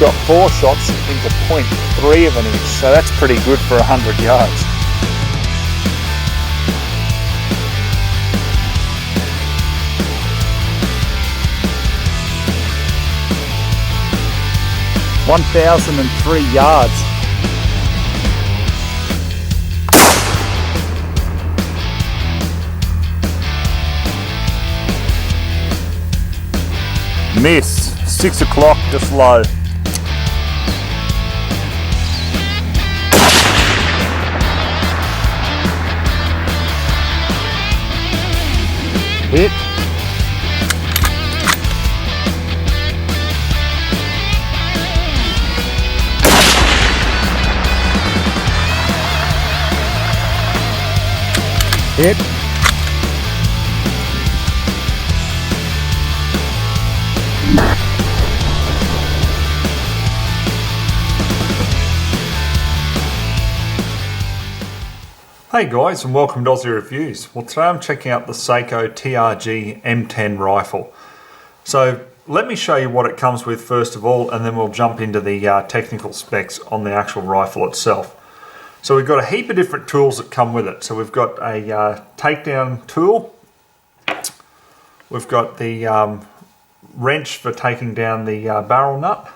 Got 4 shots into 0.3 of an inch, so that's pretty good for 100 yards. (1,003 yards). Miss. 6 o'clock, just low. Hit. Hit. Hey guys, and welcome to Ozzie Reviews. Well, today I'm checking out the Sako TRG M10 rifle. So let me show you what it comes with first of all, and then we'll jump into the technical specs on the actual rifle itself. So we've got a heap of different tools that come with it. So we've got a takedown tool. We've got the wrench for taking down the barrel nut.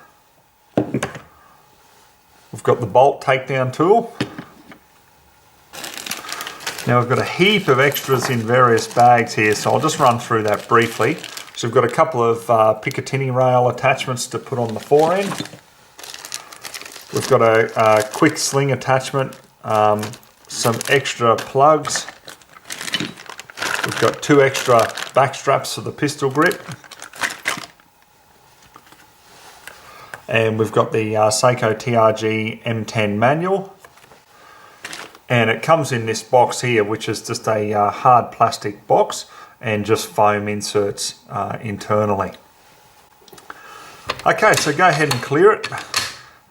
We've got the bolt takedown tool. Now we've got a heap of extras in various bags here, so I'll just run through that briefly. So we've got a couple of Picatinny rail attachments to put on the fore end. We've got a quick sling attachment, some extra plugs. We've got 2 extra back straps for the pistol grip. And we've got the Sako TRG M10 manual. And it comes in this box here, which is just a hard plastic box and just foam inserts internally. Okay, so go ahead and clear it.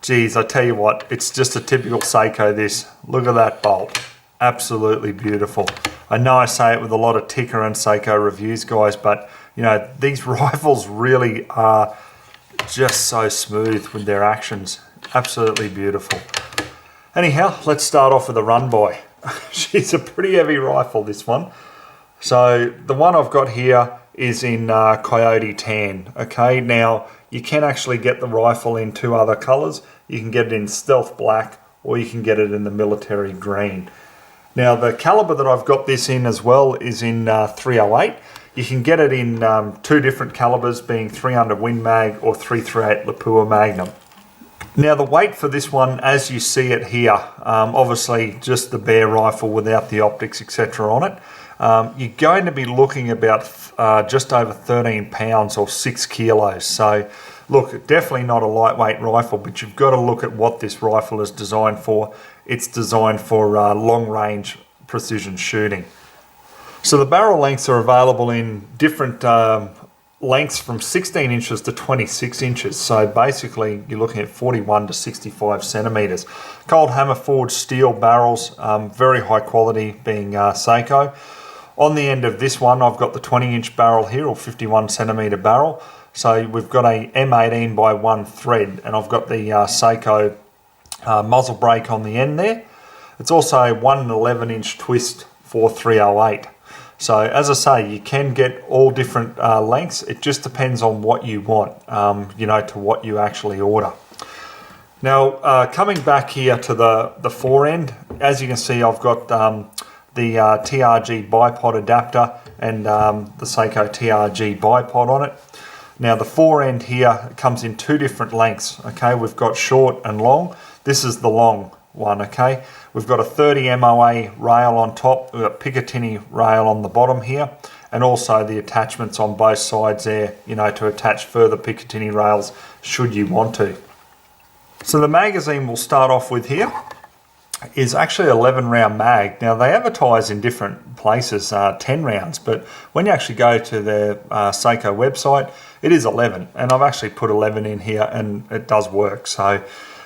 Geez, I tell you what, it's just a typical Sako this. Look at that bolt. Absolutely beautiful. I know I say it with a lot of Tikka and Sako reviews, guys, but you know, these rifles really are just so smooth with their actions. Absolutely beautiful. Anyhow, let's start off with a run by. She's a pretty heavy rifle, this one. So the one I've got here is in Coyote Tan. Okay, now you can actually get the rifle in 2 other colors. You can get it in Stealth Black, or you can get it in the Military Green. Now the caliber that I've got this in as well is in 308. You can get it in 2 different calibers, being 300 Win Mag or 338 Lapua Magnum. Now the weight for this one, as you see it here, obviously just the bare rifle without the optics etc. on it, you're going to be looking about just over 13 pounds or 6 kilos. So look, definitely not a lightweight rifle, but you've got to look at what this rifle is designed for. It's designed for long range precision shooting. So the barrel lengths are available in different lengths from 16 inches to 26 inches. So basically you're looking at 41 to 65 centimeters. Cold hammer forged steel barrels, very high quality, being Sako. On the end of this one, I've got the 20-inch barrel here, or 51 centimeter barrel. So we've got a M18 by 1 thread, and I've got the Sako muzzle brake on the end there. It's also a 1 11-inch twist for 308. So as I say, you can get all different lengths. It just depends on what you want, you know, to what you actually order. Now, coming back here to the fore end, as you can see, I've got the TRG bipod adapter and the Sako TRG bipod on it. Now, the fore end here comes in 2 different lengths. Okay, we've got short and long. This is the long. one, okay? We've got a 30 MOA rail on top, we've got Picatinny rail on the bottom here, and also the attachments on both sides there, you know, to attach further Picatinny rails should you want to. So the magazine we'll start off with here is actually 11 round mag. Now they advertise in different places 10 rounds, but when you actually go to their Sako website, it is 11, and I've actually put 11 in here and it does work. So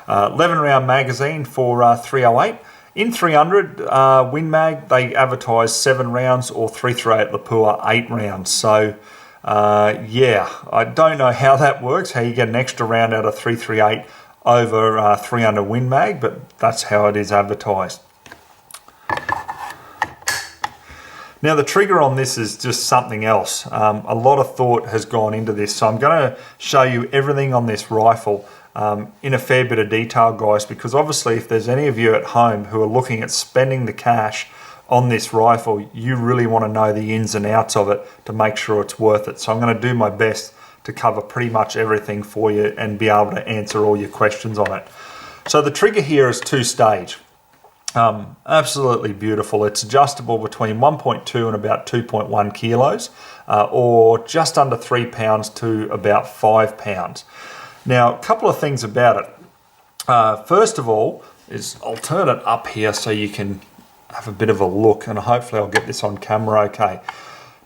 11 round magazine for 308. In 300 Win Mag, they advertise 7 rounds, or 338 Lapua 8 rounds. So yeah, I don't know how that works, how you get an extra round out of 338 over 300 Win Mag, but that's how it is advertised. Now the trigger on this is just something else. A lot of thought has gone into this, so I'm going to show you everything on this rifle in a fair bit of detail, guys, because obviously if there's any of you at home who are looking at spending the cash on this rifle, you really want to know the ins and outs of it to make sure it's worth it. So I'm going to do my best to cover pretty much everything for you and be able to answer all your questions on it. So the trigger here is 2-stage. Absolutely beautiful. It's adjustable between 1.2 and about 2.1 kilos, or just under 3 pounds to about 5 pounds. Now, a couple of things about it. First of all, is I'll turn it up here so you can have a bit of a look, and hopefully I'll get this on camera okay.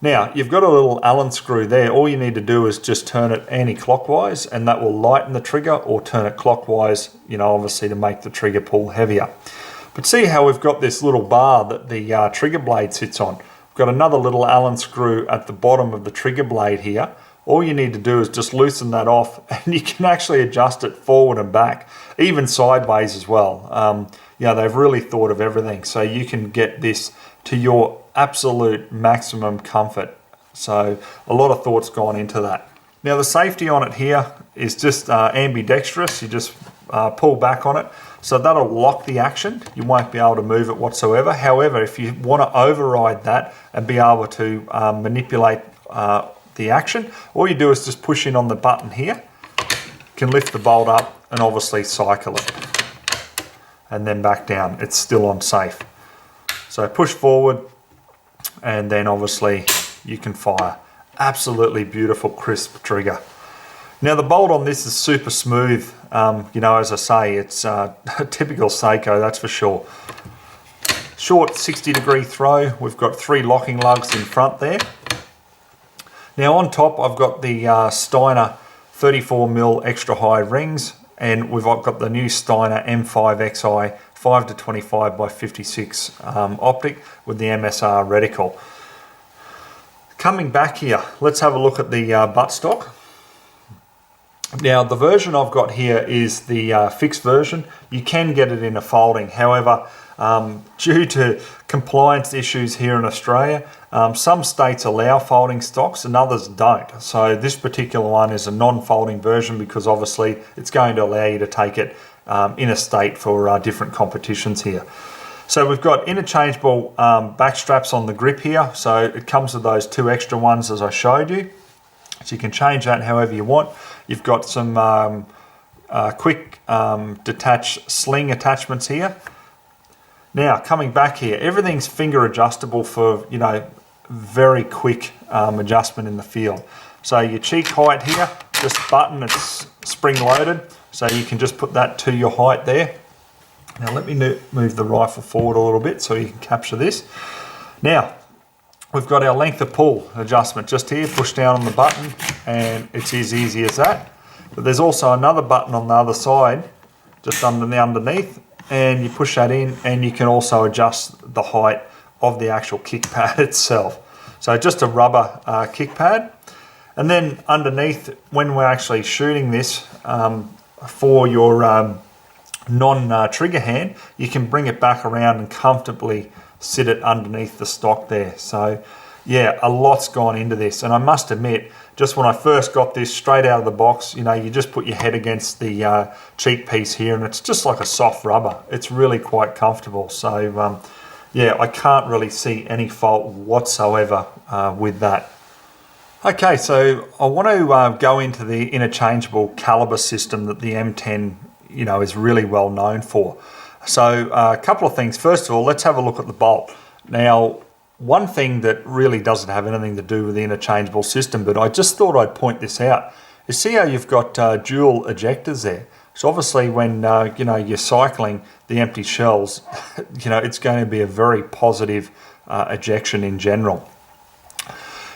Now, you've got a little Allen screw there. All you need to do is just turn it anti-clockwise, and that will lighten the trigger, or turn it clockwise, you know, obviously to make the trigger pull heavier. But see how we've got this little bar that the trigger blade sits on. We've got another little Allen screw at the bottom of the trigger blade here. All you need to do is just loosen that off, and you can actually adjust it forward and back, even sideways as well. Yeah, they've really thought of everything, so you can get this to your absolute maximum comfort. So a lot of thought's gone into that. Now the safety on it here is just ambidextrous. You just pull back on it, so that'll lock the action. You won't be able to move it whatsoever. However, if you want to override that and be able to manipulate the action, all you do is just push in on the button here. You can lift the bolt up and obviously cycle it, and then back down. It's still on safe. So push forward, and then obviously you can fire. Absolutely beautiful, crisp trigger. Now the bolt on this is super smooth. You know, as I say, it's a typical Sako, that's for sure. Short 60-degree throw. We've got 3 locking lugs in front there. Now on top, I've got the Steiner 34mm extra high rings, and we've got the new Steiner M5 XI 5-25 by 56 optic with the MSR reticle. Coming back here, let's have a look at the buttstock. Now the version I've got here is the fixed version. You can get it in a folding. However, due to compliance issues here in Australia, some states allow folding stocks and others don't. So this particular one is a non-folding version because obviously it's going to allow you to take it in a state for different competitions here. So we've got interchangeable back straps on the grip here. So it comes with those 2 extra ones as I showed you. So you can change that however you want. You've got some quick detach sling attachments here. Now coming back here, everything's finger adjustable for, you know, very quick adjustment in the field. So your cheek height here, just button, it's spring loaded. So you can just put that to your height there. Now let me move the rifle forward a little bit so you can capture this. Now, we've got our length of pull adjustment just here. Push down on the button and it's as easy as that. But there's also another button on the other side, just underneath, and you push that in and you can also adjust the height of the actual kick pad itself. So just a rubber kick pad. And then underneath, when we're actually shooting this, for your non-trigger hand, you can bring it back around and comfortably sit it underneath the stock there. So yeah, a lot's gone into this, and I must admit, just when I first got this straight out of the box, you know, you just put your head against the cheek piece here and it's just like a soft rubber. It's really quite comfortable. So yeah, I can't really see any fault whatsoever with that. Okay, so I want to go into the interchangeable caliber system that the M10, you know, is really well known for. So a couple of things. First of all, let's have a look at the bolt. Now, one thing that really doesn't have anything to do with the interchangeable system, but I just thought I'd point this out, is see how you've got dual ejectors there. So obviously when you're cycling the empty shells, it's going to be a very positive ejection in general.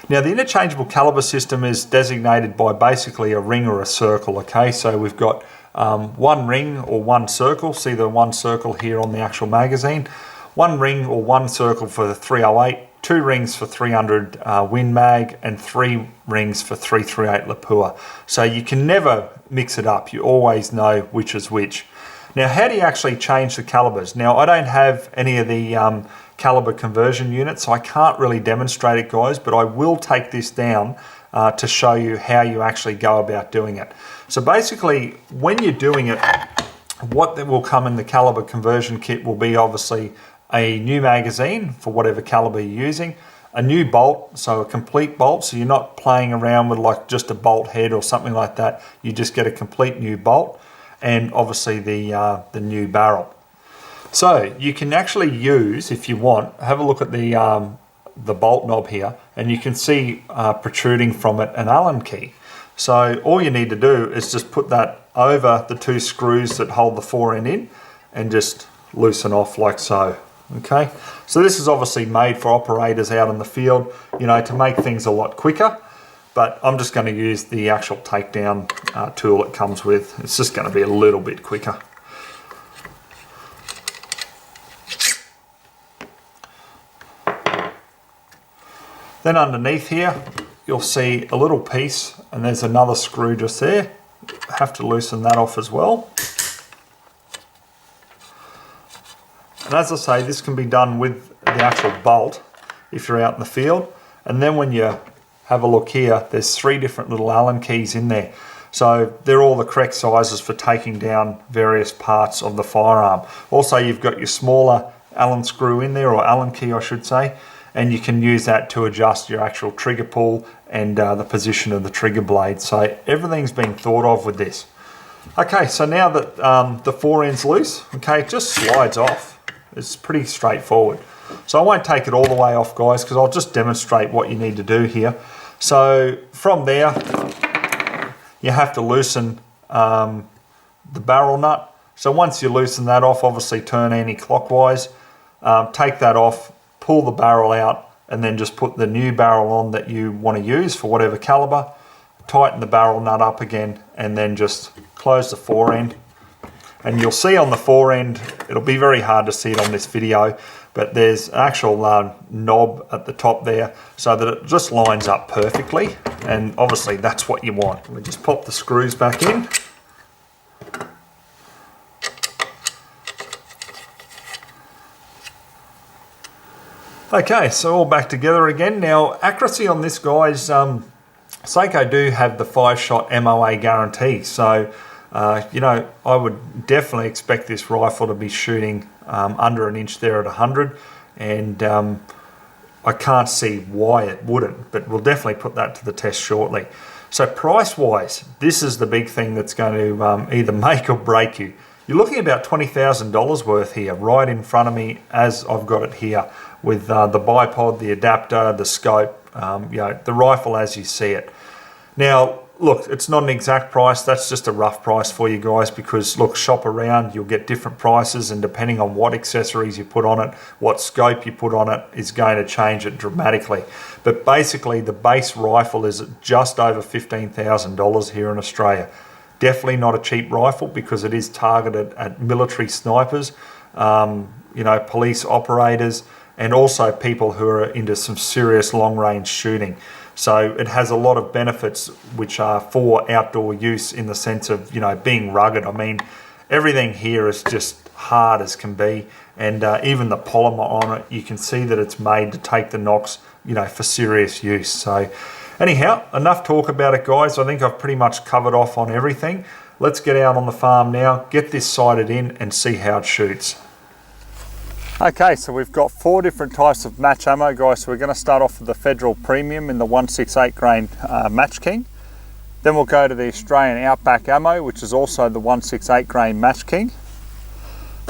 Now the interchangeable caliber system is designated by basically a ring or a circle, okay? So we've got one ring or one circle, see the one circle here on the actual magazine, one ring or one circle for the 308, two rings for 300 Win Mag, and three rings for 338 Lapua. So you can never mix it up, you always know which is which. Now how do you actually change the calibers? Now I don't have any of the caliber conversion units, so I can't really demonstrate it, guys, but I will take this down to show you how you actually go about doing it. So basically, when you're doing it, what will come in the caliber conversion kit will be obviously a new magazine for whatever caliber you're using, a new bolt, so a complete bolt, so you're not playing around with like just a bolt head or something like that. You just get a complete new bolt, and obviously the new barrel. So you can actually use, if you want, have a look at the bolt knob here, and you can see protruding from it an Allen key. So all you need to do is just put that over the two screws that hold the fore end in and just loosen off like so. Okay, so this is obviously made for operators out in the field, to make things a lot quicker, but I'm just going to use the actual takedown tool it comes with. It's just going to be a little bit quicker. Then underneath here, you'll see a little piece, and there's another screw just there. Have to loosen that off as well. And as I say, this can be done with the actual bolt if you're out in the field. And then when you have a look here, there's three different little Allen keys in there. So they're all the correct sizes for taking down various parts of the firearm. Also, you've got your smaller Allen screw in there, or Allen key I should say, and you can use that to adjust your actual trigger pull and the position of the trigger blade. So everything's been thought of with this. Okay, so now that the fore end's loose, okay, it just slides off. It's pretty straightforward. So I won't take it all the way off, guys, because I'll just demonstrate what you need to do here. So from there, you have to loosen the barrel nut. So once you loosen that off, obviously turn anti-clockwise, take that off, pull the barrel out, and then just put the new barrel on that you want to use for whatever caliber, tighten the barrel nut up again, and then just close the fore end. And you'll see on the fore end, it'll be very hard to see it on this video, but there's an actual knob at the top there so that it just lines up perfectly, and obviously that's what you want. We just pop the screws back in. Okay, so all back together again. Now, accuracy on this, guys, Sako do have the 5-shot MOA guarantee, so I would definitely expect this rifle to be shooting under an inch there at 100, and I can't see why it wouldn't, but we'll definitely put that to the test shortly. So price-wise, this is the big thing that's going to either make or break you. You're looking at about $20,000 worth here, right in front of me as I've got it here, with the bipod, the adapter, the scope, the rifle as you see it. Now, look, it's not an exact price, that's just a rough price for you guys, because look, shop around, you'll get different prices, and depending on what accessories you put on it, what scope you put on it, is going to change it dramatically. But basically, the base rifle is just over $15,000 here in Australia. Definitely not a cheap rifle, because it is targeted at military snipers, police operators, and also people who are into some serious long-range shooting. So it has a lot of benefits which are for outdoor use, in the sense of, being rugged. I mean, everything here is just hard as can be, and even the polymer on it, you can see that it's made to take the knocks, for serious use. So anyhow, enough talk about it, guys. I think I've pretty much covered off on everything. Let's get out on the farm now, get this sighted in, and see how it shoots. Okay, so we've got 4 different types of match ammo, guys. So we're going to start off with the Federal Premium in the 168 grain Match King. Then we'll go to the Australian Outback ammo, which is also the 168 grain Match King.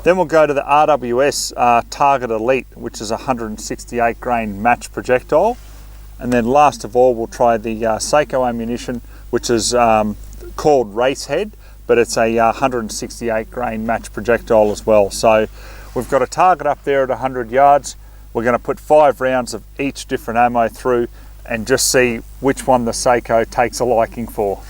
Then we'll go to the RWS Target Elite, which is a 168 grain match projectile. And then last of all, we'll try the Sako ammunition, which is called Race Head, but it's a 168 grain match projectile as well. So we've got a target up there at 100 yards. We're going to put 5 rounds of each different ammo through and just see which one the Sako takes a liking for.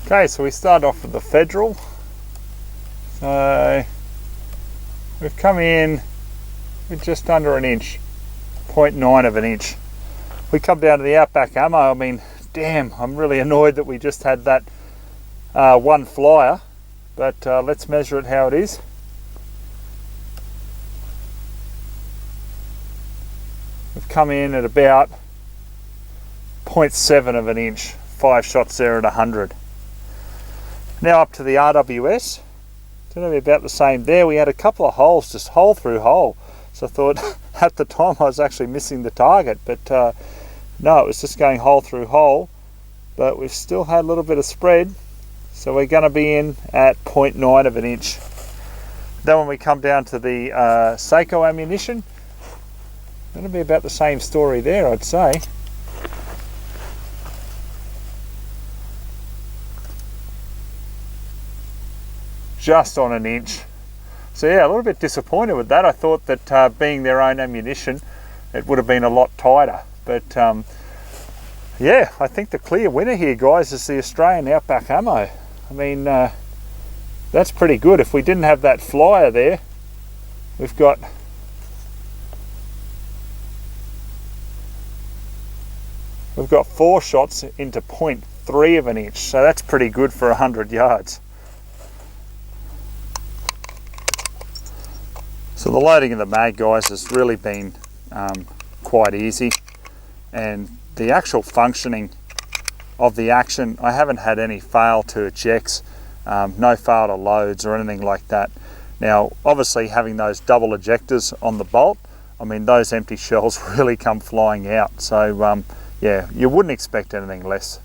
Okay, so we start off with the Federal. So we've come in with just under an inch, 0.9 of an inch. We come down to the Outback ammo. I mean, damn, I'm really annoyed that we just had that one flyer, but let's measure it how it is. We've come in at about 0.7 of an inch, 5 shots there at 100. Now up to the RWS, it's going to be about the same there. We had a couple of holes, just hole through hole. So I thought at the time I was actually missing the target, but no, it was just going hole through hole. But we've still had a little bit of spread, so we're going to be in at 0.9 of an inch. Then when we come down to the Sako ammunition, it's going to be about the same story there, I'd say. Just on an inch. So yeah, a little bit disappointed with that. I thought that being their own ammunition, it would have been a lot tighter. But yeah, I think the clear winner here, guys, is the Australian Outback ammo. I mean, that's pretty good. If we didn't have that flyer there, we've got We've got 4 shots into 0.3 of an inch, so that's pretty good for 100 yards. So the loading of the mag, guys, has really been quite easy, and the actual functioning of the action, I haven't had any fail to ejects, no fail to loads or anything like that. Now obviously having those double ejectors on the bolt, I mean those empty shells really come flying out, so yeah, you wouldn't expect anything less.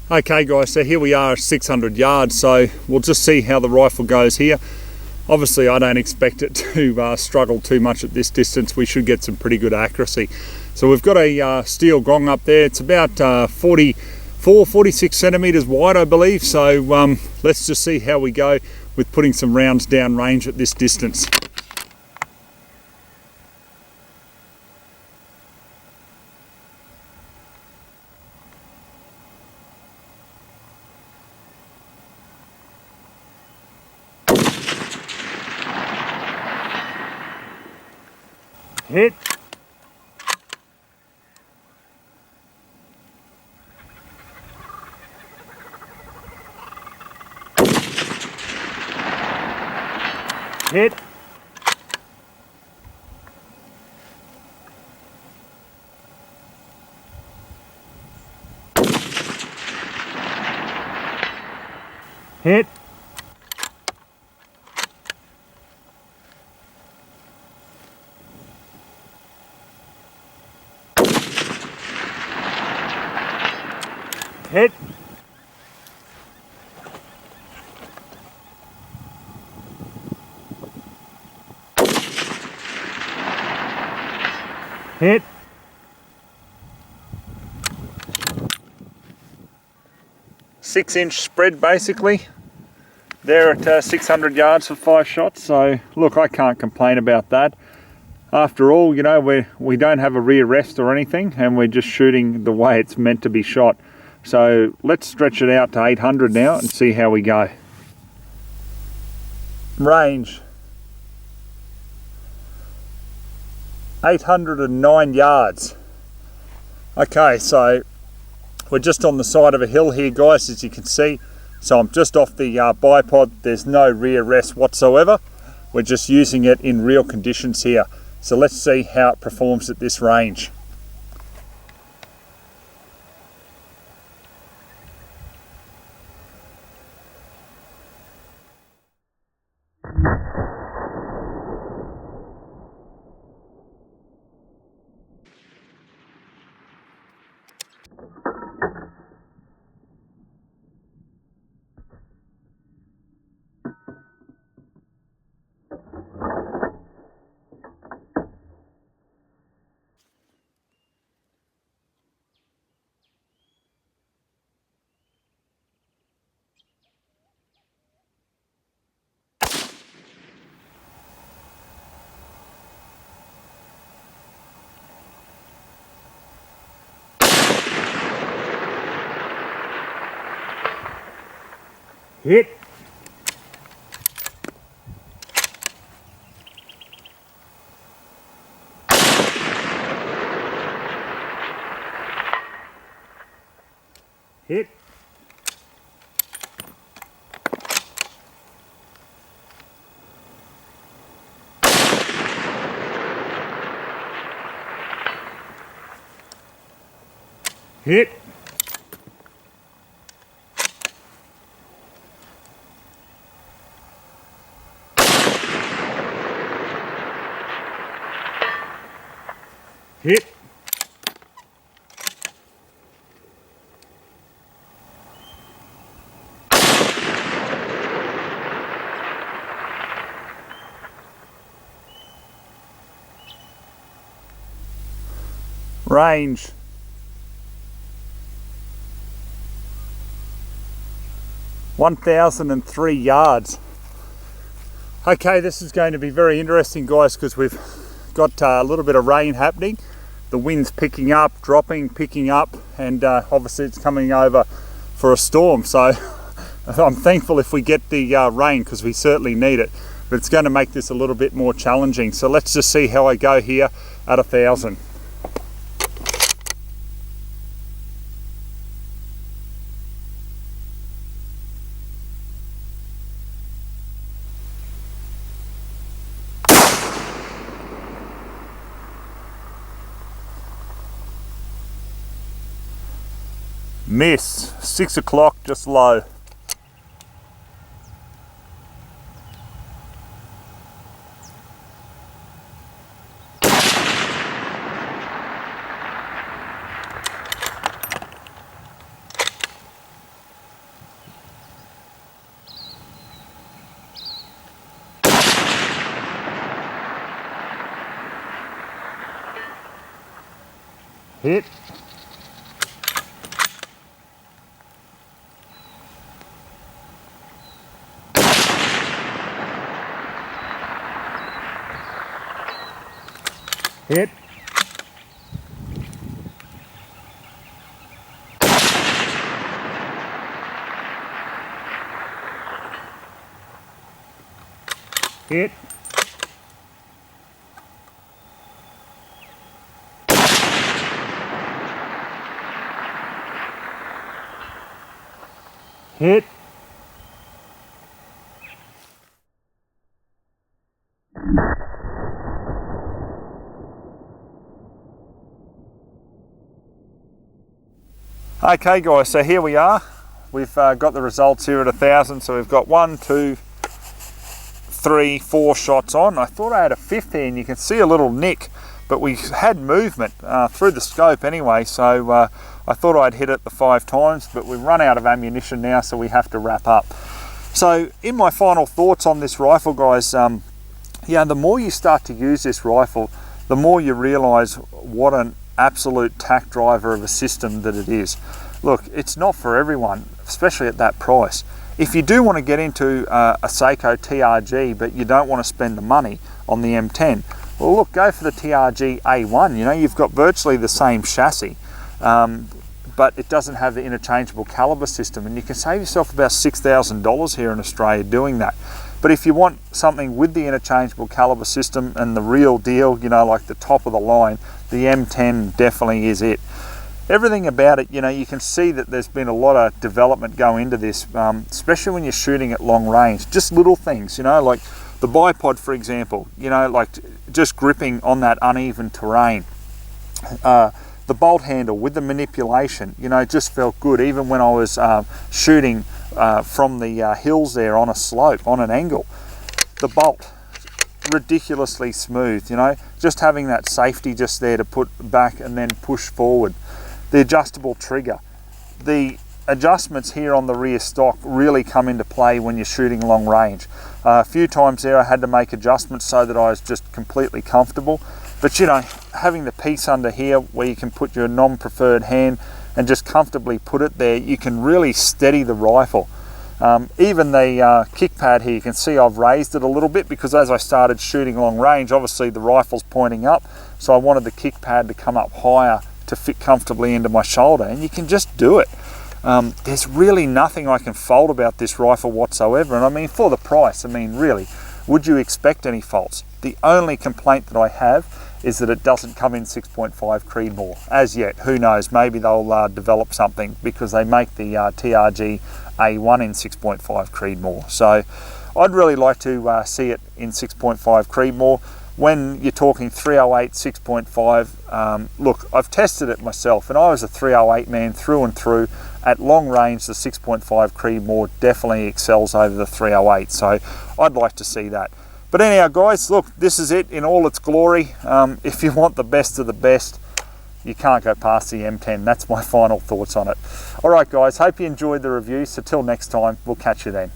Okay guys, so here we are at 600 yards, so we'll just see how the rifle goes here. Obviously I don't expect it to struggle too much at this distance. We should get some pretty good accuracy. So we've got a steel gong up there. It's about 46 centimeters wide, I believe. So let's just see how we go with putting some rounds down range at this distance. Hit. Hit. Hit. Hit. Hit. Six-inch spread basically. There at 600 yards for 5 shots. So look, I can't complain about that. After all, you know, we don't have a rear rest or anything, and we're just shooting the way it's meant to be shot. So let's stretch it out to 800 now and see how we go. Range 809 yards. Okay, so we're just on the side of a hill here guys, as you can see. So I'm just off the bipod. There's no rear rest whatsoever. We're just using it in real conditions here. So let's see how it performs at this range. Hit. Hit. Hit. Hit. Range 1,003 yards. Okay, this is going to be very interesting guys, because we've got a little bit of rain happening. The wind's picking up, dropping, picking up, and obviously it's coming over for a storm. So I'm thankful if we get the rain, because we certainly need it. But it's going to make this a little bit more challenging. So let's just see how I go here at 1,000. Miss, 6 o'clock, just low. Hit. Hit. Hit. Hit. Okay guys, so here we are. We've got the results here at 1,000. So we've got 1, 2, 3, 4 shots on. I thought I had a fifth here, and you can see a little nick, but we had movement through the scope anyway, so I thought I'd hit it the 5 times, but we've run out of ammunition now, so we have to wrap up. So in my final thoughts on this rifle, guys, yeah, the more you start to use this rifle, the more you realize what an absolute tack driver of a system that it is. Look, it's not for everyone, especially at that price. If you do want to get into a Sako TRG, but you don't want to spend the money on the M10, well look, go for the TRG A1. You know, you've got virtually the same chassis, but it doesn't have the interchangeable caliber system, and you can save yourself about $6,000 here in Australia doing that. But if you want something with the interchangeable caliber system and the real deal, you know, like the top of the line, the M10 definitely is it. Everything about it, you know, you can see that there's been a lot of development go into this, especially when you're shooting at long range. Just little things, you know, like the bipod, for example, you know, like just gripping on that uneven terrain. The bolt handle with the manipulation, you know, just felt good, even when I was shooting from the hills there on a slope, on an angle. The bolt, ridiculously smooth, you know, just having that safety just there to put back and then push forward. The adjustable trigger, the adjustments here on the rear stock really come into play when you're shooting long range. A few times there I had to make adjustments so that I was just completely comfortable, but you know, having the piece under here where you can put your non-preferred hand and just comfortably put it there, you can really steady the rifle. Even the kick pad here, you can see I've raised it a little bit because as I started shooting long range, obviously the rifle's pointing up, so I wanted the kick pad to come up higher to fit comfortably into my shoulder, and you can just do it. There's really nothing I can fault about this rifle whatsoever, and I mean, for the price, I mean, really, would you expect any faults? The only complaint that I have is that it doesn't come in 6.5 Creedmoor as yet. Who knows, maybe they'll develop something, because they make the TRG A1 in 6.5 Creedmoor. So I'd really like to see it in 6.5 Creedmoor. When you're talking 308, 6.5, look, I've tested it myself, and I was a 308 man through and through. At long range, the 6.5 Creedmoor definitely excels over the 308, so I'd like to see that. But anyhow, guys, look, this is it in all its glory. If you want the best of the best, you can't go past the M10. That's my final thoughts on it. All right, guys, hope you enjoyed the review. So till next time, we'll catch you then.